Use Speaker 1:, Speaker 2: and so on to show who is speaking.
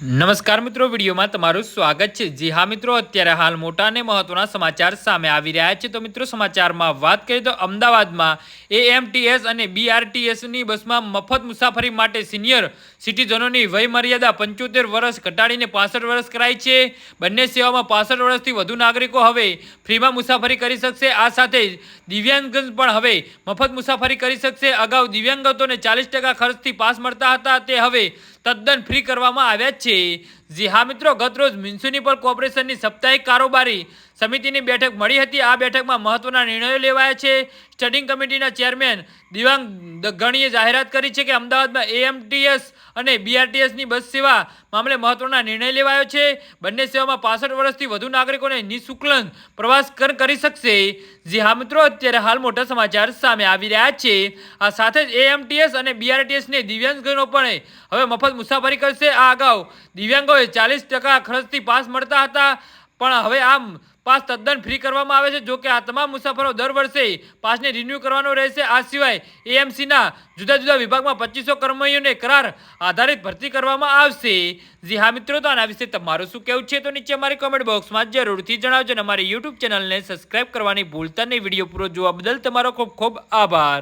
Speaker 1: નમસ્કાર મિત્રો, વિડીયોમાં તમારું સ્વાગત છે। જી હા મિત્રો, અત્યારે હાલ મોટા અને મહત્વના સમાચાર સામે આવી રહ્યા છે। તો મિત્રો, સમાચારમાં વાત કરીએ તો અમદાવાદમાં એએમટીએસ અને બીઆરટીએસની બસમાં મફત મુસાફરી માટે સિનિયર સિટીઝનોની વય મર્યાદા 75 વર્ષ ઘટાડીને 65 વર્ષ કરાઈ છે। બંને સેવામાં 65 વર્ષથી વધુ નાગરિકો હવે ફ્રીમાં મુસાફરી કરી શકશે। આ સાથે દિવ્યાંગજન પણ હવે મફત મુસાફરી કરી શકશે। અગાઉ દિવ્યાંગતોને 40% ખર્ચથી પાસ મળતા હતા, તે હવે તદ્દન ફ્રી કરવામાં આવ્યા છે। જી હા મિત્રો, ગતરોજ મ્યુનિસિપલ કોર્પોરેશનની સાપ્તાહિક કારોબારી સમિતિની બેઠક મળી હતી। આ બેઠકમાં મહત્વના નિર્ણયો લેવાયા છે। સ્ટેન્ડિંગ કમિટીના ચેરમેન દિવ્યાંગ ગણીએ જાહેરાત કરી છે કે અમદાવાદમાં એએમટીએસ અને બીઆરટીએસની બસ સેવા મામલે મહત્વના નિર્ણય લેવાયો છે। બંને સેવામાં 65 વર્ષથી વધુ નાગરિકોને નિઃશુલ્ક પ્રવાસ કરી શકશે। જી હા મિત્રો, અત્યારે હાલ મોટા સમાચાર સામે આવી રહ્યા છે। આ સાથે જ એએમટીએસ અને બીઆરટીએસને દિવ્યાંગજનો પણ હવે મફત મુસાફરી કરશે। આ અગાઉ દિવ્યાંગોએ 40% ખર્ચથી પાસ મળતા હતા, પણ હવે આમ પાસ તદ્દન ફ્રી કરવામાં આવે છે। જો કે આ તમામ મુસાફરો દર વર્ષે પાસને રિન્યૂ કરવાનો રહેશે। આ સિવાય એએમસીના જુદા જુદા વિભાગમાં 2500 કર્મચારીઓને કરાર આધારિત ભરતી કરવામાં આવશે। જી હા મિત્રો, તો આના વિશે તમારું શું કહેવું છે તો નીચે અમારી કોમેન્ટ બોક્સમાં જરૂરથી જણાવજો અને અમારી યુટ્યુબ ચેનલને સબસ્ક્રાઇબ કરવાની ભૂલતા નહીં। વિડીયો પૂરો જોવા બદલ તમારો ખૂબ ખૂબ આભાર।